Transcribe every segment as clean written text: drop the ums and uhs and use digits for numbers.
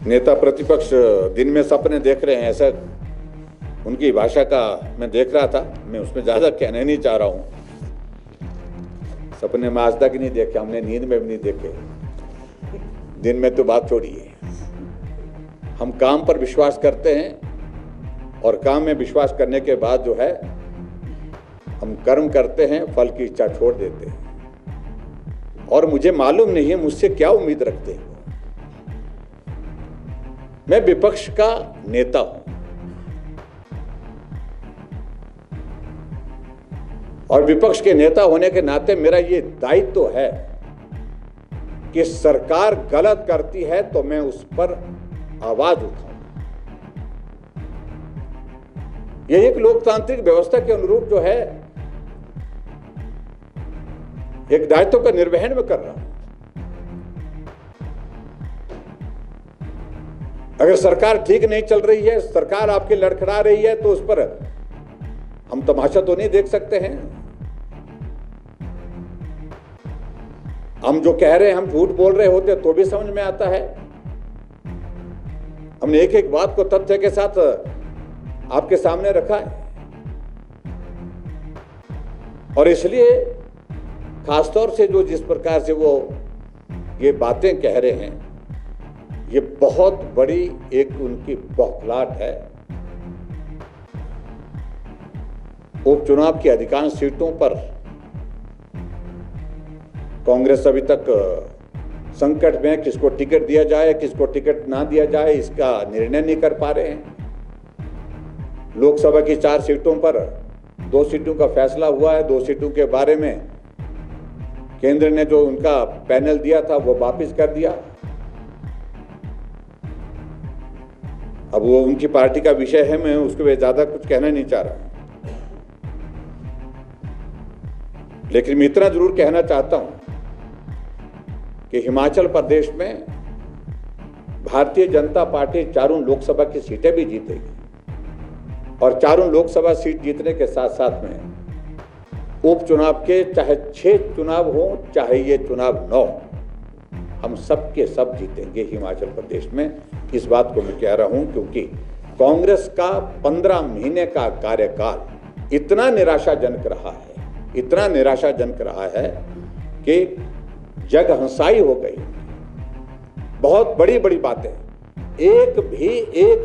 नेता प्रतिपक्ष दिन में सपने देख रहे हैं, ऐसा उनकी भाषा का मैं देख रहा था। मैं उसमें ज़्यादा कहना नहीं चाह रहा हूँ। सपने में आज तक नहीं देखे हमने, नींद में भी नहीं देखे, दिन में तो बात छोड़िए। हम काम पर विश्वास करते हैं और काम में विश्वास करने के बाद जो है हम कर्म करते हैं, फल की इच्छा छोड़ देते हैं। और मुझे मालूम नहीं है मुझसे क्या उम्मीद रखते हैं। मैं विपक्ष का नेता हूं और विपक्ष के नेता होने के नाते मेरा ये दायित्व तो है कि सरकार गलत करती है तो मैं उस पर आवाज उठाऊं। ये एक लोकतांत्रिक व्यवस्था के अनुरूप जो है एक दायित्व का निर्वहन में कर रहा हूं। अगर सरकार ठीक नहीं चल रही है, सरकार आपकी लड़खड़ा रही है, तो उस पर हम तमाशा तो नहीं देख सकते हैं। हम जो कह रहे हैं, हम झूठ बोल रहे होते तो भी समझ में आता है। हमने एक एक बात को तथ्य के साथ आपके सामने रखा है और इसलिए खासतौर से जो जिस प्रकार से वो ये बातें कह रहे हैं, ये बहुत बड़ी एक उनकी बौखलाहट है। उपचुनाव की अधिकांश सीटों पर कांग्रेस अभी तक संकट में, किसको टिकट दिया जाए किसको टिकट ना दिया जाए इसका निर्णय नहीं कर पा रहे हैं। लोकसभा की 4 सीटों पर 2 सीटों का फैसला हुआ है। 2 सीटों के बारे में केंद्र ने जो उनका पैनल दिया था वो वापस कर दिया। अब वो उनकी पार्टी का विषय है, मैं उसके लिए ज्यादा कुछ कहना नहीं चाह रहा, लेकिन मैं इतना जरूर कहना चाहता हूं कि हिमाचल प्रदेश में भारतीय जनता पार्टी 4 लोकसभा की सीटें भी जीतेगी और 4 लोकसभा सीट जीतने के साथ साथ में उपचुनाव के चाहे 6 चुनाव हो चाहे ये चुनाव 9, हम सब के सब जीतेंगे हिमाचल प्रदेश में। इस बात को मैं कह रहा हूं क्योंकि कांग्रेस का 15 महीने का कार्यकाल इतना निराशाजनक रहा है, इतना निराशाजनक रहा है कि जग हंसाई हो गई। बहुत बड़ी बड़ी बातें, एक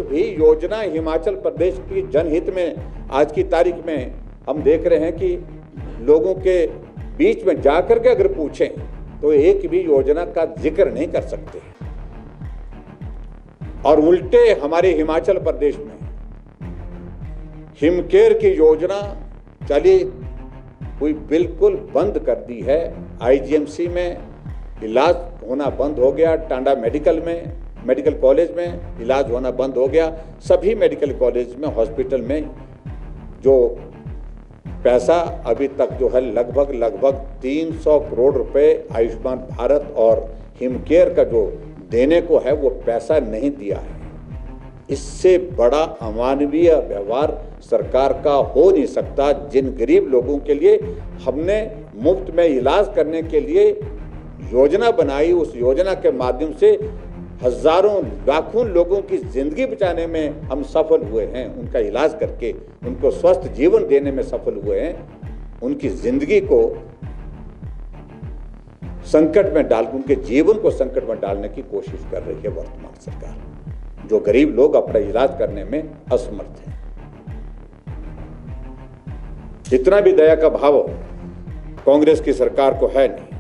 भी योजना हिमाचल प्रदेश की जनहित में आज की तारीख में हम देख रहे हैं कि लोगों के बीच में जाकर के अगर पूछें तो एक भी योजना का जिक्र नहीं कर सकते। और उल्टे हमारे हिमाचल प्रदेश में हिमकेयर की योजना चली हुई बिल्कुल बंद कर दी है। आईजीएमसी में इलाज होना बंद हो गया, टांडा मेडिकल कॉलेज में इलाज होना बंद हो गया। सभी मेडिकल कॉलेज में, हॉस्पिटल में जो पैसा अभी तक जो है लगभग 300 करोड़ रुपए आयुष्मान भारत और हिमकेयर का जो देने को है वो पैसा नहीं दिया है। इससे बड़ा अमानवीय व्यवहार सरकार का हो नहीं सकता। जिन गरीब लोगों के लिए हमने मुफ्त में इलाज करने के लिए योजना बनाई, उस योजना के माध्यम से हजारों लाखों लोगों की जिंदगी बचाने में हम सफल हुए हैं, उनका इलाज करके उनको स्वस्थ जीवन देने में सफल हुए हैं। उनकी जिंदगी को संकट में डाल, उनके जीवन को संकट में डालने की कोशिश कर रही है वर्तमान सरकार, जो गरीब लोग अपना इलाज करने में असमर्थ हैं। इतना भी दया का भाव कांग्रेस की सरकार को है नहीं।